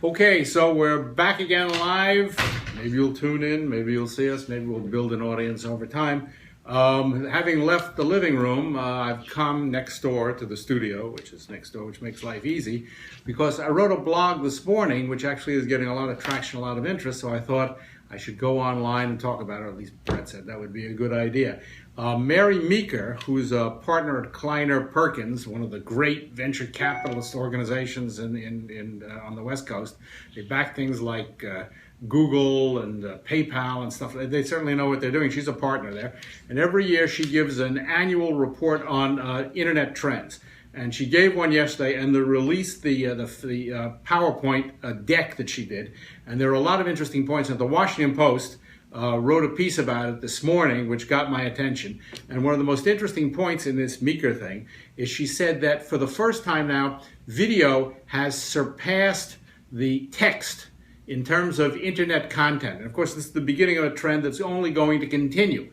Okay, so we're back again live. Maybe you'll tune in, maybe you'll see us, maybe we'll build an audience over time. Having left the living room, I've come next door to the studio, which is next door, which makes life easy, because I wrote a blog this morning, which actually is getting a lot of traction, a lot of interest, so I thought I should go online and talk about it, or at least Brett said that would be a good idea. Mary Meeker, who's a partner at Kleiner Perkins, one of the great venture capitalist organizations on the West Coast. They back things like Google and PayPal and stuff. They certainly know what they're doing. She's a partner there. And every year she gives an annual report on internet trends. And she gave one yesterday, and they released the PowerPoint deck that she did. And there are a lot of interesting points. And the Washington Post wrote a piece about it this morning, which got my attention. And one of the most interesting points in this Meeker thing is she said that for the first time now, video has surpassed the text in terms of internet content. And of course, this is the beginning of a trend that's only going to continue.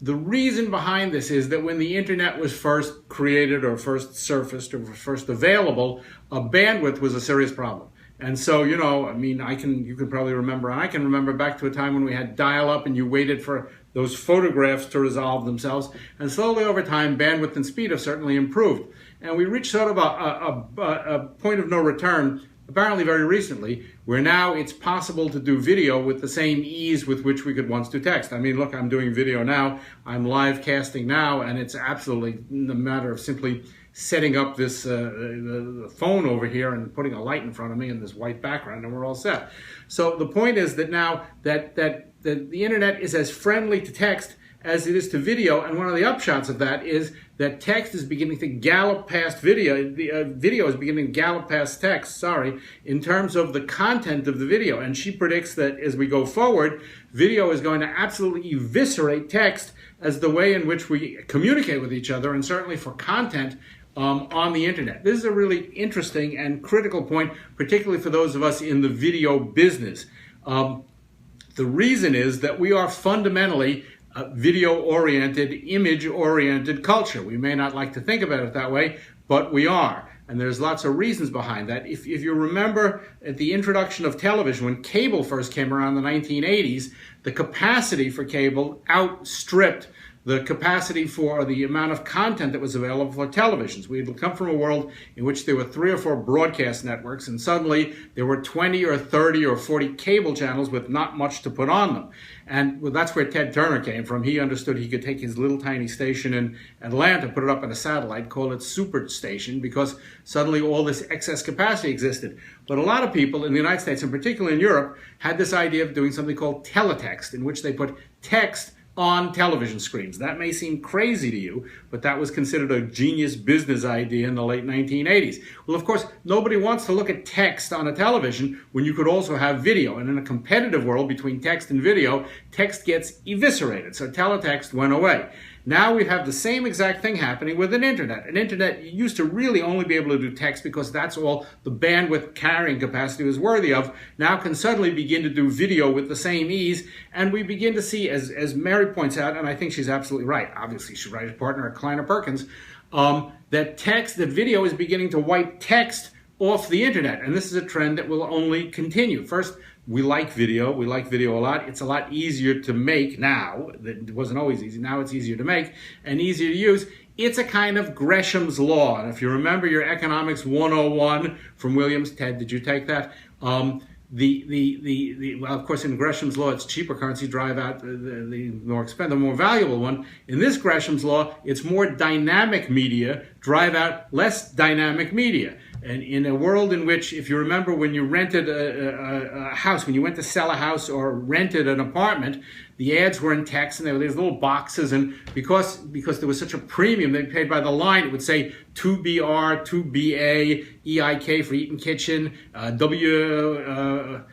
The reason behind this is that when the internet was first created or first surfaced or first available, bandwidth was a serious problem. And so, you know, I mean, you can probably remember, and I can remember back to a time when we had dial-up and you waited for those photographs to resolve themselves. And slowly over time, bandwidth and speed have certainly improved. And we reached sort of a point of no return, apparently very recently, where now it's possible to do video with the same ease with which we could once do text. I mean, look, I'm doing video now, I'm live casting now, and it's absolutely a matter of simply setting up this the phone over here and putting a light in front of me and this white background, and we're all set. So the point is that now that the internet is as friendly to text as it is to video, and one of the upshots of that is that text is beginning to gallop past video. Video is beginning to gallop past text, in terms of the content of the video. And she predicts that as we go forward, video is going to absolutely eviscerate text as the way in which we communicate with each other, and certainly for content on the internet. This is a really interesting and critical point, particularly for those of us in the video business. The reason is that we are fundamentally video-oriented, image-oriented culture. We may not like to think about it that way, but we are. And there's lots of reasons behind that. If you remember at the introduction of television, when cable first came around in the 1980s, the capacity for cable outstripped the capacity for the amount of content that was available for televisions. We had come from a world in which there were 3 or 4 broadcast networks, and suddenly there were 20 or 30 or 40 cable channels with not much to put on them. And well, that's where Ted Turner came from. He understood he could take his little tiny station in Atlanta, put it up on a satellite, call it Superstation, because suddenly all this excess capacity existed. But a lot of people in the United States, and particularly in Europe, had this idea of doing something called teletext, in which they put text on television screens. That may seem crazy to you, but that was considered a genius business idea in the late 1980s. Well, of course, nobody wants to look at text on a television when you could also have video. And in a competitive world between text and video, text gets eviscerated. So teletext went away. Now we have the same exact thing happening with an internet. An internet, you used to really only be able to do text because that's all the bandwidth carrying capacity was worthy of. Now can suddenly begin to do video with the same ease. And we begin to see, as Mary points out, and I think she's absolutely right, obviously she's right as partner at Kleiner Perkins, that video is beginning to wipe text off the internet. And this is a trend that will only continue. First, we like video a lot. It's a lot easier to make now. It wasn't always easy. Now it's easier to make and easier to use. It's a kind of Gresham's Law. And if you remember your Economics 101 from Williams, Ted, did you take that? Well, of course, in Gresham's Law, it's cheaper currency drive out the more expensive, the more valuable one. In this Gresham's Law, it's more dynamic media drive out less dynamic media. And in a world in which, if you remember when you rented a house, when you went to sell a house or rented an apartment, the ads were in text and there were these little boxes, and because there was such a premium they paid by the line, it would say 2BR, 2BA, EIK for Eaton Kitchen, WBF,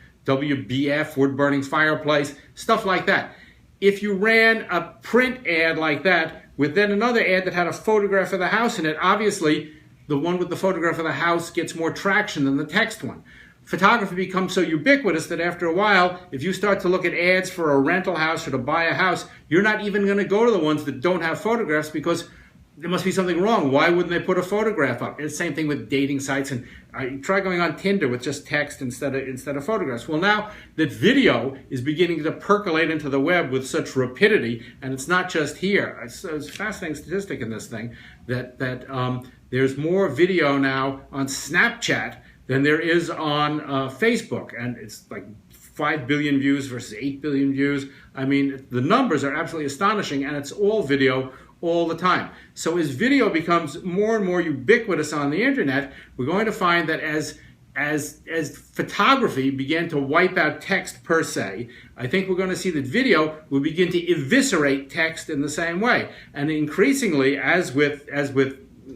wood burning fireplace, stuff like that. If you ran a print ad like that with then another ad that had a photograph of the house in it, obviously the one with the photograph of the house gets more traction than the text one. Photography becomes so ubiquitous that after a while, if you start to look at ads for a rental house or to buy a house, you're not even going to go to the ones that don't have photographs because there must be something wrong. Why wouldn't they put a photograph up? It's the same thing with dating sites. And try going on Tinder with just text instead of photographs. Well, now that video is beginning to percolate into the web with such rapidity, and it's not just here. It's a fascinating statistic in this thing that there's more video now on Snapchat than there is on Facebook, and it's like 5 billion views versus 8 billion views. I mean, the numbers are absolutely astonishing, and it's all video all the time. So as video becomes more and more ubiquitous on the internet, we're going to find that as photography began to wipe out text per se, I think we're going to see that video will begin to eviscerate text in the same way. And increasingly, as with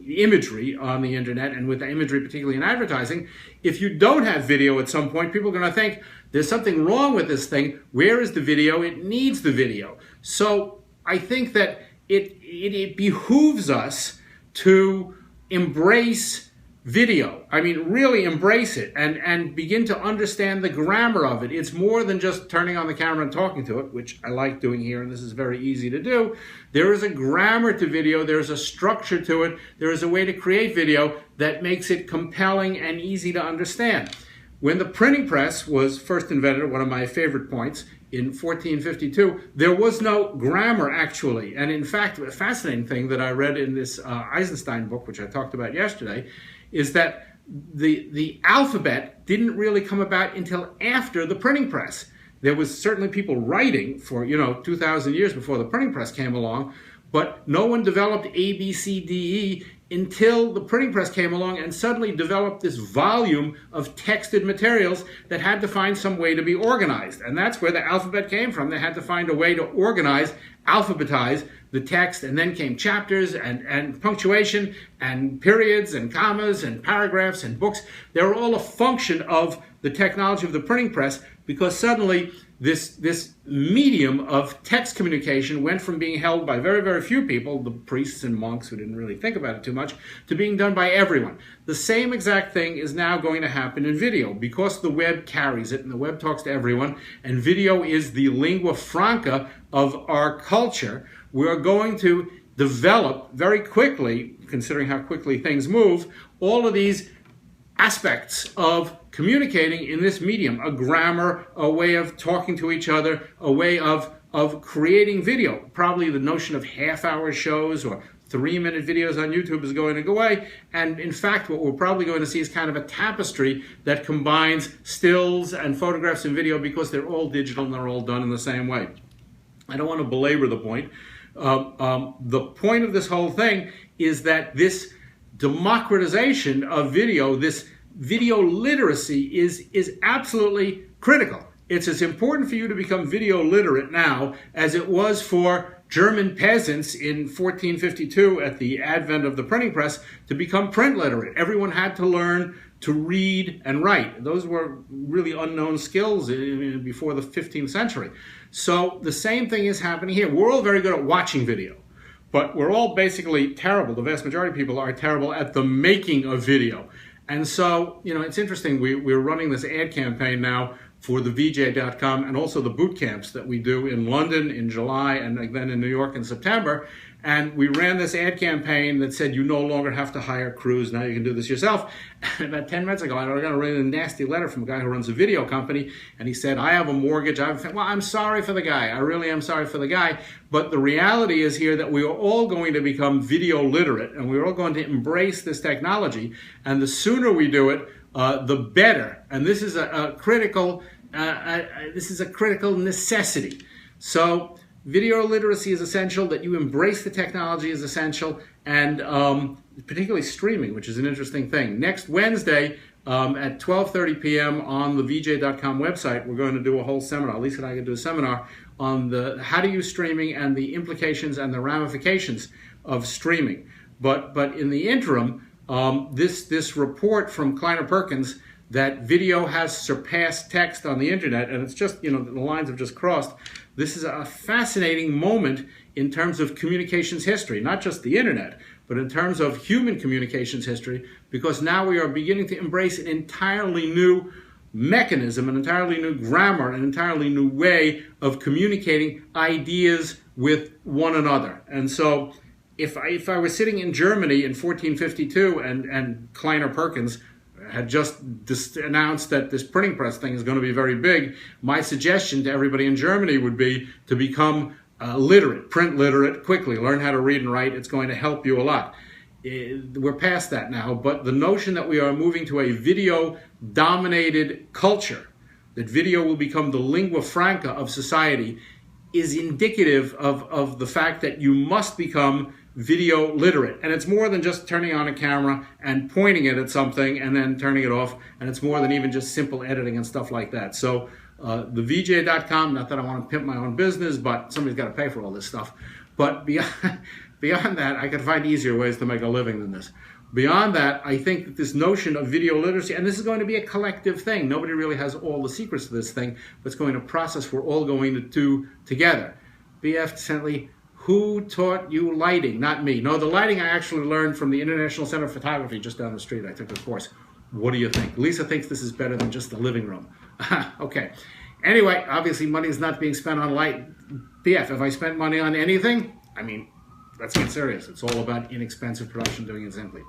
imagery on the internet, and with imagery particularly in advertising, if you don't have video at some point, people are going to think there's something wrong with this thing. Where is the video? It needs the video. So I think that it behooves us to embrace video. I mean, really embrace it and begin to understand the grammar of it. It's more than just turning on the camera and talking to it, which I like doing here, and this is very easy to do. There is a grammar to video. There's a structure to it. There is a way to create video that makes it compelling and easy to understand. When the printing press was first invented, one of my favorite points, in 1452, there was no grammar actually. And in fact, a fascinating thing that I read in this Eisenstein book, which I talked about yesterday, is that the alphabet didn't really come about until after the printing press. There was certainly people writing for, 2,000 years before the printing press came along, but no one developed A, B, C, D, E until the printing press came along and suddenly developed this volume of texted materials that had to find some way to be organized. And that's where the alphabet came from. They had to find a way to organize, alphabetize the text, and then came chapters and punctuation and periods and commas and paragraphs and books. They were all a function of the technology of the printing press, because suddenly this medium of text communication went from being held by very, very few people, the priests and monks who didn't really think about it too much, to being done by everyone. The same exact thing is now going to happen in video, because the web carries it and the web talks to everyone, and video is the lingua franca of our culture. We're going to develop very quickly, considering how quickly things move, all of these aspects of communicating in this medium: a grammar, a way of talking to each other, a way of creating video. Probably the notion of half-hour shows or 3-minute videos on YouTube is going to go away. And in fact, what we're probably going to see is kind of a tapestry that combines stills and photographs and video, because they're all digital and they're all done in the same way. I don't want to belabor the point. The point of this whole thing is that this democratization of video, this video literacy is absolutely critical. It's as important for you to become video literate now as it was for German peasants in 1452 at the advent of the printing press to become print literate. Everyone had to learn to read and write. Those were really unknown skills before the 15th century. So the same thing is happening here. We're all very good at watching video, but we're all basically terrible. The vast majority of people are terrible at the making of video. And so, it's interesting. We're running this ad campaign now for the VJ.com and also the boot camps that we do in London in July and then in New York in September. And we ran this ad campaign that said you no longer have to hire crews. Now you can do this yourself. And about 10 minutes ago, I got a really nasty letter from a guy who runs a video company. And he said, I have a mortgage. Well, I'm sorry for the guy. I really am sorry for the guy. But the reality is here that we are all going to become video literate. And we're all going to embrace this technology. And the sooner we do it, the better. And this is a critical necessity. So video literacy is essential, that you embrace the technology is essential, and particularly streaming, which is an interesting thing. Next Wednesday at 12:30 p.m. on the VJ.com website, we're going to do a whole seminar. Lisa and I are going to do a seminar on the how to use streaming and the implications and the ramifications of streaming. But in the interim, this report from Kleiner Perkins that video has surpassed text on the internet, and it's just, the lines have just crossed. This is a fascinating moment in terms of communications history, not just the internet, but in terms of human communications history, because now we are beginning to embrace an entirely new mechanism, an entirely new grammar, an entirely new way of communicating ideas with one another. And so if I was sitting in Germany in 1452 and Kleiner Perkins had just announced that this printing press thing is going to be very big, my suggestion to everybody in Germany would be to become literate, print literate, quickly. Learn how to read and write. It's going to help you a lot. We're past that now, but the notion that we are moving to a video-dominated culture, that video will become the lingua franca of society, is indicative of the fact that you must become video literate. And it's more than just turning on a camera and pointing it at something and then turning it off. And it's more than even just simple editing and stuff like that. So thevj.com, not that I want to pimp my own business, but somebody's got to pay for all this stuff. But beyond that, I could find easier ways to make a living than this. Beyond that, I think that this notion of video literacy, and this is going to be a collective thing. Nobody really has all the secrets to this thing, but it's going to process we're all going to do together. B.F. Sentley, who taught you lighting? Not me. No, the lighting I actually learned from the International Center of Photography just down the street. I took a course. What do you think? Lisa thinks this is better than just the living room. Okay. Anyway, obviously money is not being spent on light. B.F., if I spent money on anything, I mean, let's get serious. It's all about inexpensive production, doing it simply.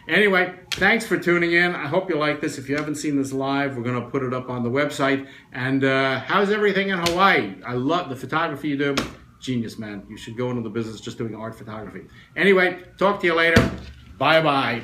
Anyway, thanks for tuning in. I hope you like this. If you haven't seen this live, we're going to put it up on the website. And how's everything in Hawaii? I love the photography you do. Genius, man. You should go into the business just doing art photography. Anyway, talk to you later. Bye-bye.